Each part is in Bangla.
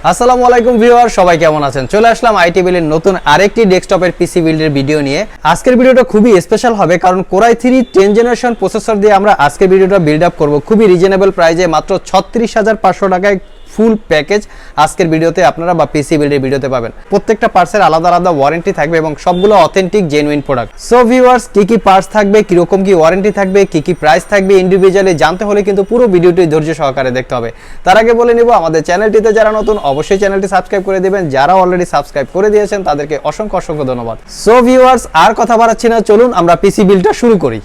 আসসালামু আলাইকুম ভিউয়ার, সবাই কেমন আছেন? চলে আসলাম আইটি বিলের নতুন আরেকটি ডেস্কটপের পিসি বিল্ডের ভিডিও নিয়ে। আজকের ভিডিওটা খুবই স্পেশাল হবে, কারণ কোরাই 3 10 জেনারেশন প্রসেসর দিয়ে আমরা আজকের ভিডিওটা বিল্ড আপ করব খুবই রিজনেবল প্রাইসে, মাত্র 36,500 টাকায় ফুল প্যাকেজ আজকের ভিডিওতে আপনারা বা পিসি বিল্ডের ভিডিওতে পাবেন। প্রত্যেকটা পার্টসের আলাদা আলাদা ওয়ারেন্টি থাকবে এবং সবগুলো authentic genuine product. So viewers, কি পার্টস থাকবে, কিরকম কি ওয়ারেন্টি থাকবে, কি প্রাইস থাকবে ইন্ডিভিজুয়ালি জানতে হলে কিন্তু পুরো ভিডিওটি ধৈর্য সহকারে দেখতে হবে। তার আগে বলে নিব, আমাদের চ্যানেলটিতে যারা নতুন অবশ্যই চ্যানেলটি সাবস্ক্রাইব করে দিবেন, যারা অলরেডি সাবস্ক্রাইব করে দিয়েছেন তাদেরকে অসংখ্য ধন্যবাদ। সো ভিউয়ার্স, আর কথা বাড়াচ্ছি না, চলুন আমরা পিসি বিল্ডটা শুরু করি।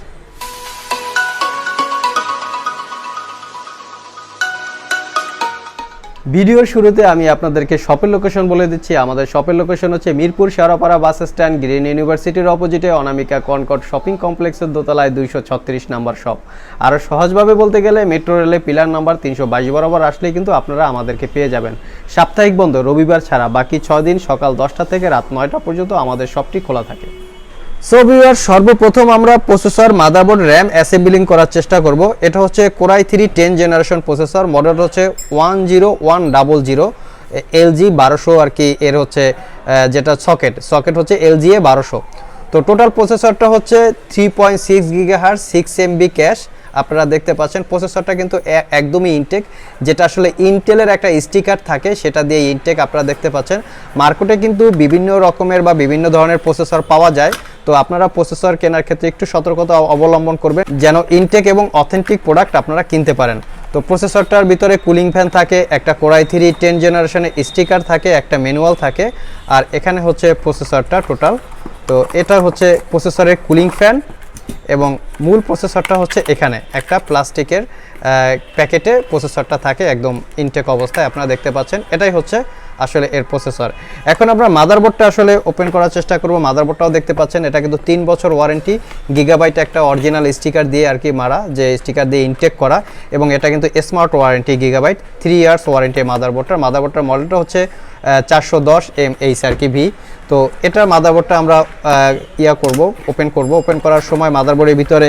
ভিডিওর শুরুতে আমি আপনাদেরকে শপের লোকেশন বলে দিচ্ছি। আমাদের শপের লোকেশন হচ্ছে Mirpur Shewrapara bus stand, green ইউনিভার্সিটির অপোজিটে অনামিকা কনকর্ড শপিং কমপ্লেক্সের দোতলায় 236 নাম্বার শপ। আরও সহজভাবে বলতে গেলে মেট্রো রেলে পিলার নাম্বার 322 বরাবর আসলেই কিন্তু আপনারা আমাদেরকে পেয়ে যাবেন। সাপ্তাহিক বন্ধ রবিবার ছাড়া বাকি 6 দিন সকাল 10টা থেকে রাত 9টা পর্যন্ত আমাদের শপটি খোলা থাকে। সো ভিউয়ার, সর্বপ্রথম আমরা প্রসেসর, মাদারবোর্ড, র্যাম অ্যাসেম্বলিং করার চেষ্টা করব। এটা হচ্ছে কোরাই 3 10 জেনারেশন প্রসেসর, মডেল হচ্ছে 10100 LG 1200 আর কি। এর হচ্ছে যেটা সকেট হচ্ছে LG A 1200। তো টোটাল প্রসেসরটা হচ্ছে 3.6 GHz 6 MB ক্যাশ। আপনারা দেখতে পাচ্ছেন প্রসেসরটা কিন্তু একদমই ইনটেক, যেটা আসলে ইন্টেলের একটা স্টিকার থাকে সেটা দিয়ে ইনটেক আপনারা দেখতে পাচ্ছেন। মার্কেটে কিন্তু বিভিন্ন রকমের বা বিভিন্ন ধরনের প্রসেসর পাওয়া যায়, তো আপনারা প্রসেসর কেনার ক্ষেত্রে একটু সতর্কতা অবলম্বন করবেন যেন ইনটেক এবং অথেন্টিক প্রোডাক্ট আপনারা কিনতে পারেন। তো প্রসেসরটার ভিতরে কুলিং ফ্যান থাকে, একটা কোরাই 3 10 জেনারেশনের স্টিকার থাকে, একটা ম্যানুয়াল থাকে, আর এখানে হচ্ছে প্রসেসরটা টোটাল। তো এটা হচ্ছে প্রসেসরের কুলিং ফ্যান এবং মূল প্রসেসরটা হচ্ছে এখানে একটা প্লাস্টিকের প্যাকেটে প্রসেসরটা থাকে একদম ইনটেক অবস্থায়, আপনারা দেখতে পাচ্ছেন। এটাই হচ্ছে আসলে এর প্রসেসর। এখন আমরা মাদারবোর্ডটা আসলে ওপেন করার চেষ্টা করব। মাদারবোর্ডটাও দেখতে পাচ্ছেন, এটা কিন্তু 3 বছর ওয়ারেন্টি, গিগাবাইট একটা অরিজিনাল স্টিকার দিয়ে আর কি মারা, যে স্টিকার দিয়ে ইনটেক করা, এবং এটা কিন্তু smart warranty gigabyte 3 years warranty মাদারবোর্ডটার মডেলটা হচ্ছে 410 MH আর কি ভি। তো এটা মাদারবোর্ডটা আমরা ওপেন করার সময় মাদারবোর্ডের ভিতরে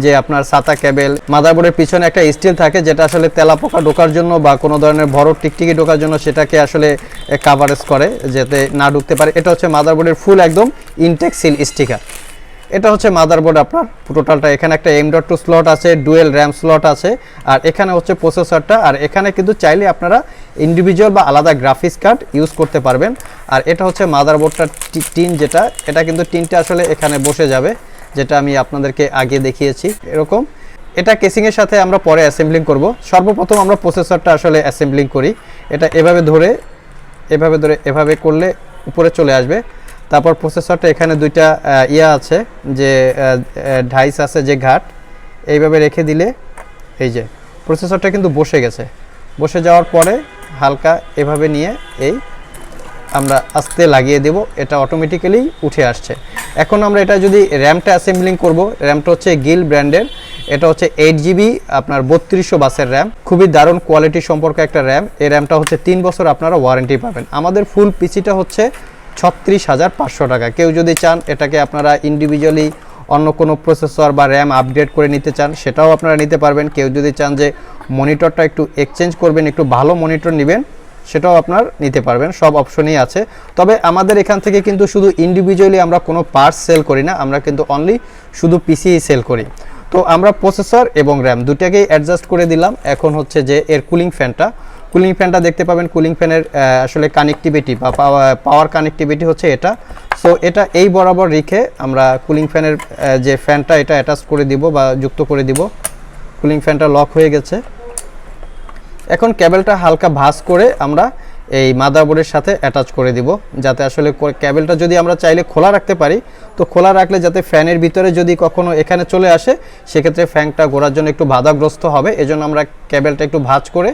যে আপনার সাতা কেবল, মাদারবোর্ডের পিছনে একটা স্টিল থাকে যেটা আসলে তেলাপোকা ঢোকার জন্য বা কোনো ধরনের বড় টিকটিকি ঢোকার জন্য সেটাকে আসলে কাভারেজ করে যাতে না ঢুকতে পারে। এটা হচ্ছে মাদারবোর্ডের ফুল একদম ইনটেক সিল স্টিকার। এটা হচ্ছে মাদারবোর্ড আপনার টোটালটা। এখানে একটা M.2 স্লট আছে, ডুয়েল র্যাম স্লট আছে, আর এখানে হচ্ছে প্রসেসরটা। আর এখানে কিন্তু চাইলে আপনারা ইন্ডিভিজুয়াল বা আলাদা গ্রাফিক্স কার্ড ইউজ করতে পারবেন। আর এটা হচ্ছে মাদারবোর্ডটার টিন, এটা কিন্তু টিনটা আসলে এখানে বসে যাবে, যেটা আমি আপনাদেরকে আগে দেখিয়েছি এরকম। এটা কেসিংয়ের সাথে আমরা পরে অ্যাসেম্বলিং করব। সর্বপ্রথম আমরা প্রসেসরটা আসলে অ্যাসেম্বলিং করি। এটা এভাবে করলে উপরে চলে আসবে। তারপর প্রসেসরটা এখানে দুইটা আছে, যে ডাইস আছে, যে ঘাট, এইভাবে রেখে দিলে এই যে প্রসেসরটা কিন্তু বসে যাওয়ার পরে হালকা এভাবে নিয়ে আমরা আস্তে লাগিয়ে দেব, এটা অটোমেটিক্যালি উঠে আসছে। এখন আমরা এটা যদি র্যামটা অ্যাসেম্বলিং করব, র্যামটা হচ্ছে গিল ব্র্যান্ডের, এটা হচ্ছে 8GB আপনার 3200 বাসের র্যাম, খুবই দারুণ কোয়ালিটি সম্পর্কে একটা র্যাম। এই র্যামটা হচ্ছে 3 বছর আপনারা ওয়ারেন্টি পাবেন। আমাদের ফুল পিসিটা হচ্ছে 36,500 টাকা। কেউ যদি চান এটাকে আপনারা ইন্ডিভিজুয়ালি অন্য কোনো প্রসেসর বা র্যাম আপগ্রেড করে নিতে চান সেটাও আপনারা নিতে পারবেন। কেউ যদি চান যে মনিটরটা একটু এক্সচেঞ্জ করবেন, একটু ভালো মনিটর নেবেন, সেটাও আপনার নিতে পারবেন। সব অপশনই আছে। তবে আমাদের এখান থেকে কিন্তু শুধু ইন্ডিভিজুয়ালি আমরা কোনো পার্টস সেল করি না, আমরা কিন্তু অনলি শুধু পিসি সেল করি। তো আমরা প্রসেসর এবং র্যাম দুটাকেই অ্যাডজাস্ট করে দিলাম। এখন হচ্ছে যে এর কুলিং ফ্যানটা দেখতে পাবেন। কুলিং ফ্যানের আসলে কানেক্টিভিটি বা পাওয়ার কানেক্টিভিটি হচ্ছে এটা। সো এটা এই বরাবর রেখে আমরা কুলিং ফ্যানের যে ফ্যানটা এটা অ্যাটাচ করে দিব বা যুক্ত করে দিব। কুলিং ফ্যানটা লক হয়ে গেছে। এখন কেবলটা হালকা ভাঁজ করে আমরা এই মাদারবোর্ডের সাথে অ্যাটাচ করে দিব, যাতে আসলে কেবলটা যদি আমরা চাইলে খোলা রাখতে পারি, তো খোলা রাখলে যাতে ফ্যানের ভিতরে যদি কখনো এখানে চলে আসে সেক্ষেত্রে ফ্যানটা ঘোরার জন্য একটু বাধাগ্রস্ত হবে। এজন্য আমরা কেবলটা একটু ভাঁজ করে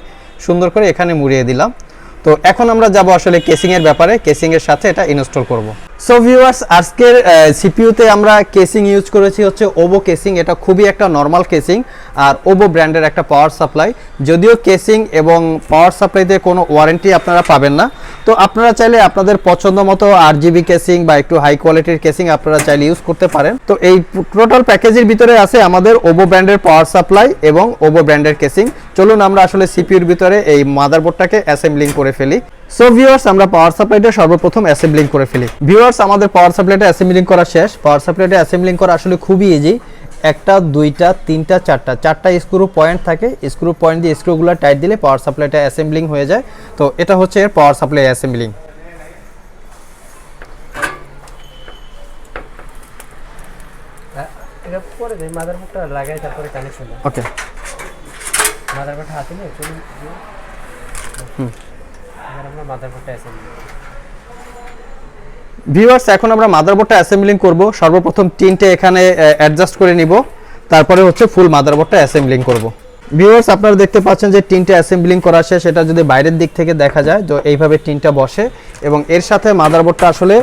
সুন্দর করে এখানে মুড়িয়ে দিলাম। তো এখন আমরা যাব আসলে কেসিংয়ের ব্যাপারে, কেসিংয়ের সাথে এটা ইনস্টল করব। সো ভিউয়ার্স, আজকের সিপিইউতে আমরা কেসিং ইউজ করেছি হচ্ছে ওবো কেসিং। এটা খুবই একটা নর্মাল কেসিং আর ওবো ব্র্যান্ডের একটা পাওয়ার সাপ্লাই। যদিও কেসিং এবং পাওয়ার সাপ্লাইতে কোনো ওয়ারেন্টি আপনারা পাবেন না, তো আপনারা চাইলে আপনাদের পছন্দ মতো 8GB কেসিং বা একটু হাই কোয়ালিটির কেসিং আপনারা চাইলে ইউজ করতে পারেন। তো এই টোটাল প্যাকেজের ভিতরে আছে আমাদের ওবো ব্র্যান্ডের পাওয়ার সাপ্লাই এবং ওবো ব্র্যান্ডের কেসিং। চলুন আমরা আসলে সিপিইউর ভিতরে এই মাদারবোর্ডটাকে অ্যাসেম্বলিং করে ফেলি। সো ভিউয়ার্স, আমরা পাওয়ার সাপ্লাইটা সর্বপ্রথম অ্যাসেম্বলিং করে ফেলি। ভিউয়ার্স, আমাদের পাওয়ার সাপ্লাইটা অ্যাসেম্বলিং করা শেষ। পাওয়ার সাপ্লাইটা অ্যাসেম্বলিং করা আসলে খুবই ইজি। একটা, দুইটা, তিনটা, চারটা স্ক্রু পয়েন্ট থাকে। স্ক্রু পয়েন্ট দিয়ে স্ক্রুগুলো টাইট দিলে পাওয়ার সাপ্লাইটা অ্যাসেম্বলিং হয়ে যায়। তো এটা হচ্ছে এর পাওয়ার সাপ্লাই অ্যাসেম্বলিং। এটা পরে দেই, মাদারবোর্ডটা লাগাই তারপরে কানেকশন দাও। ওকে, মাদারবোর্ড হাতে নিয়ে চলুন। এবার আমরা মাদারবোর্ডটা অ্যাসেম্বলি। ভিউয়ার্স, এখন আমরা মাদারবোর্ডটা অ্যাসেম্বলিং করব। সর্বপ্রথম টিনটা এখানে অ্যাডজাস্ট করে নিব, তারপরে হচ্ছে ফুল মাদারবোর্ডটা অ্যাসেম্বলিং করব। ভিউয়ার্স, আপনারা দেখতে পাচ্ছেন যে টিনটা অ্যাসেম্বলিং করা শেষ। এটা যদি বাইরের দিক থেকে দেখা যায় তো এইভাবে টিনটা বসে এবং এর সাথে মাদারবোর্ডটা আসলে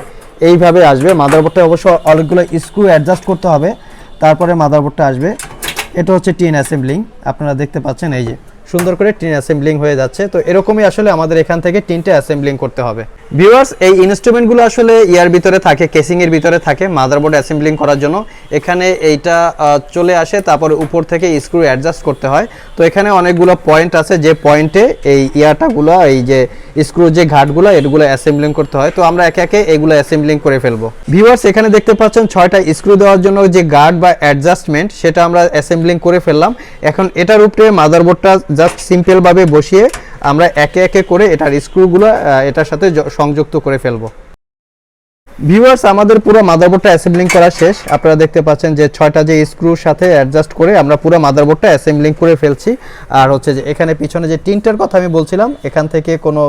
এইভাবে আসবে। মাদারবোর্ডটা অবশ্য অনেকগুলো স্ক্রু অ্যাডজাস্ট করতে হবে, তারপরে মাদারবোর্ডটা আসবে। এটা হচ্ছে টিন অ্যাসেম্বলিং। আপনারা দেখতে পাচ্ছেন এই যে সুন্দর করে টিন অ্যাসেম্বলিং হয়ে যাচ্ছে। তো এরকমই আসলে আমাদের এখান থেকে টিনটা অ্যাসেম্বলিং করতে হবে। ভিউয়ার্স, এই ইনস্ট্রুমেন্টগুলো আসলে ইয়ার ভিতরে থাকে, কেসিং এর ভিতরে থাকে মাদারবোর্ড অ্যাসেম্বলিং করার জন্য। এখানে এইটা চলে আসে, তারপরে উপর থেকে স্ক্রু অ্যাডজাস্ট করতে হয়। তো এখানে অনেকগুলো পয়েন্ট আছে, যে পয়েন্টে এই ইয়াটাগুলো, এই যে স্ক্রু যে ঘাটগুলো, এগুলো অ্যাসেম্বলিং করতে হয়। তো আমরা একে একে এগুলো অ্যাসেম্বলিং করে ফেলবো। ভিউয়ার্স, এখানে দেখতে পাচ্ছেন 6টা স্ক্রু দেওয়ার জন্য যে গার্ড বা অ্যাডজাস্টমেন্ট, সেটা আমরা অ্যাসেম্বলিং করে ফেললাম। এখন এটার উপরে মাদারবোর্ডটা জাস্ট সিম্পলভাবে বসিয়ে আমরা একে একে করে এটার স্ক্রুগুলো এটার সাথে সংযুক্ত করে ফেলবো। ভিউয়ার্স, আমাদের পুরো মাদারবোর্ডটা অ্যাসেম্বলিং করা শেষ। আপনারা দেখতে পাচ্ছেন যে 6টা যে স্ক্রুর সাথে অ্যাডজাস্ট করে আমরা পুরো মাদারবোর্ডটা অ্যাসেম্বলিং করে ফেলছি। আর হচ্ছে যে এখানে পিছনে যে টিনটার কথা আমি বলছিলাম, এখান থেকে কোনো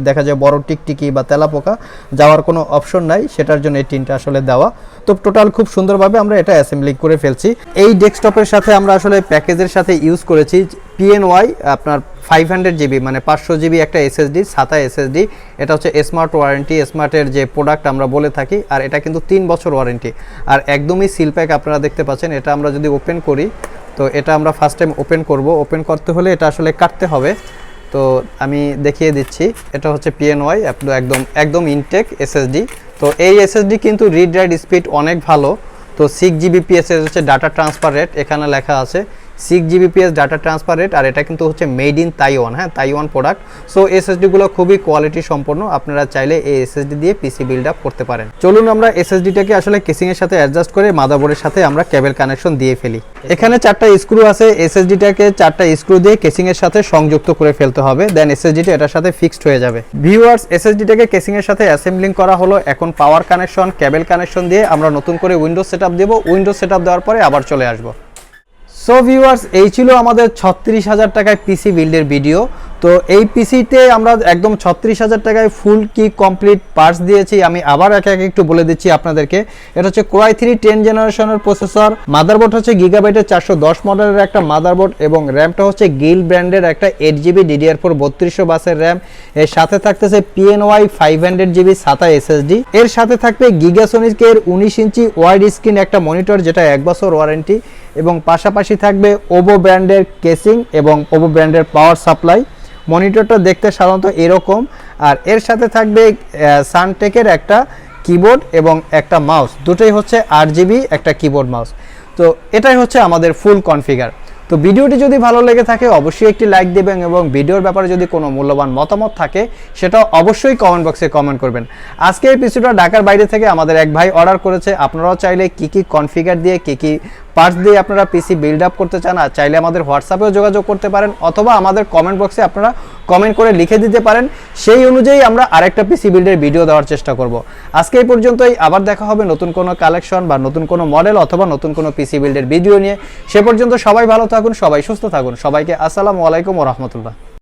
দেখা যায় বড় টিকটিকি বা তেলাপোকা যাওয়ার কোনো অপশন নাই, সেটার জন্য এই টিনটা আসলে দেওয়া। তো টোটাল খুব সুন্দরভাবে আমরা এটা অ্যাসেম্বলিং করে ফেলছি। এই ডেস্কটপের সাথে আমরা আসলে প্যাকেজের সাথে ইউজ করেছি PNY আপনার 500 GB, মানে 500 GB একটা SSD, SATA SSD। এটা হচ্ছে স্মার্ট ওয়ারেন্টি, স্মার্টের যে প্রোডাক্ট আমরা বলে থাকি। আর এটা কিন্তু 3 বছর ওয়ারেন্টি, আর একদমই সিল প্যাক। আপনারা দেখতে পাচ্ছেন, এটা আমরা যদি ওপেন করি, তো এটা আমরা ফার্স্ট টাইম ওপেন করব। ওপেন করতে হলে এটা আসলে কাটতে হবে, তো আমি দেখিয়ে দিচ্ছি। এটা হচ্ছে PNY একদম ইনটেক SSD। তো এই SSD কিন্তু রিড রাইট স্পিড অনেক ভালো। তো 6 Gbps হচ্ছে ডাটা ট্রান্সফার রেট, এখানে লেখা আছে 6 Gbps ডাটা ট্রান্সফার রেট। আর এটা কিন্তু হচ্ছে মেড ইন তাইওয়ান, হ্যাঁ, তাইওয়ান প্রোডাক্ট। সো এসএসডিগুলো খুবই কোয়ালিটি সম্পন্ন। আপনারা চাইলে এই এসএসডি দিয়ে পিসি বিল্ড আপ করতে পারেন। চলুন আমরা এসএসডিটাকে আসলে কেসিংয়ের সাথে অ্যাডজাস্ট করে মাদারবোর্ডের সাথে আমরা কেবল কানেকশন দিয়ে ফেলি। এখানে 4টা স্ক্রু আছে, এসএসডিটাকে 4টা স্ক্রু দিয়ে কেসিংয়ের সাথে সংযুক্ত করে ফেলতে হবে, দেন এসএসডিটা এটার সাথে ফিক্সড হয়ে যাবে। ভিউয়ার্স, এসএসডিটাকে কেসিংয়ের সাথে অ্যাসেম্বলিং করা হলো। এখন পাওয়ার কানেকশন, কেবল কানেকশন দিয়ে আমরা নতুন করে উইন্ডোজ সেটআপ দেব। উইন্ডোজ সেটআপ দেওয়ার পরে আবার চলে আসবো। সো ভিউয়ার্স, এই ছিল আমাদের 36,000 টাকায় পিসি বিল্ডের ভিডিও। তো এই পিসিতে আমরা একদম 36,000 টাকায় ফুল কি কমপ্লিট পার্টস দিয়েছি। আমি আবার একে একে একটু বলে দিচ্ছি আপনাদেরকে। এটা হচ্ছে Core i3 10 জেনারেশনের প্রসেসর, মাদারবোর্ড হচ্ছে গিগাবাইটের 410 মডেলের একটা মাদারবোর্ড, এবং র্যামটা হচ্ছে গিল ব্র্যান্ডের একটা 8GB DDR4 3200 বাসের র্যাম। এর সাথে থাকতেছে PNY 500GB SATA SSD। এর সাথে থাকবে গিগাসনিকের 19 ইঞ্চি ওয়াইড স্ক্রিন একটা মনিটর, যেটা 1 বছর ওয়ারেন্টি, এবং পাশাপাশি থাকবে ওভো ব্র্যান্ডের কেসিং এবং ওভো ব্র্যান্ডের পাওয়ার সাপ্লাই। মনিটরটা দেখতে সাধারণত এরকম, আর এর সাথে থাকবে সানটেকের একটা কিবোর্ড এবং একটা মাউস, দুটোই হচ্ছে 8GB একটা কিবোর্ড মাউস। তো এটাই হচ্ছে আমাদের ফুল কনফিগার। তো ভিডিওটি যদি ভালো লেগে থাকে অবশ্যই একটি লাইক দেবেন, এবং ভিডিওর ব্যাপারে যদি কোনো মূল্যবান মতামত থাকে সেটাও অবশ্যই কমেন্ট বক্সে কমেন্ট করবেন। আজকে এই পিসিটা ঢাকার বাইরে থেকে আমাদের এক ভাই অর্ডার করেছে। আপনারাও চাইলে কি কনফিগার দিয়ে কি পার্টস দিয়ে আপনারা পিসি বিল্ড আপ করতে চান, আর চাইলে আমাদের হোয়াটসঅ্যাপেও যোগাযোগ করতে পারেন, অথবা আমাদের কমেন্ট বক্সে আপনারা কমেন্ট করে লিখে দিতে পারেন। সেই অনুযায়ী আমরা আরেকটা পিসি বিল্ডের ভিডিও দেওয়ার চেষ্টা করব। আজকে এই পর্যন্তই, আবার দেখা হবে নতুন কোনো কালেকশন বা নতুন কোনো মডেল অথবা নতুন কোনো পিসি বিল্ডের ভিডিও নিয়ে। সে পর্যন্ত সবাই ভালো থাকুন, সবাই সুস্থ থাকুন। সবাইকে আসসালামু আলাইকুম ওয়া রাহমাতুল্লাহ।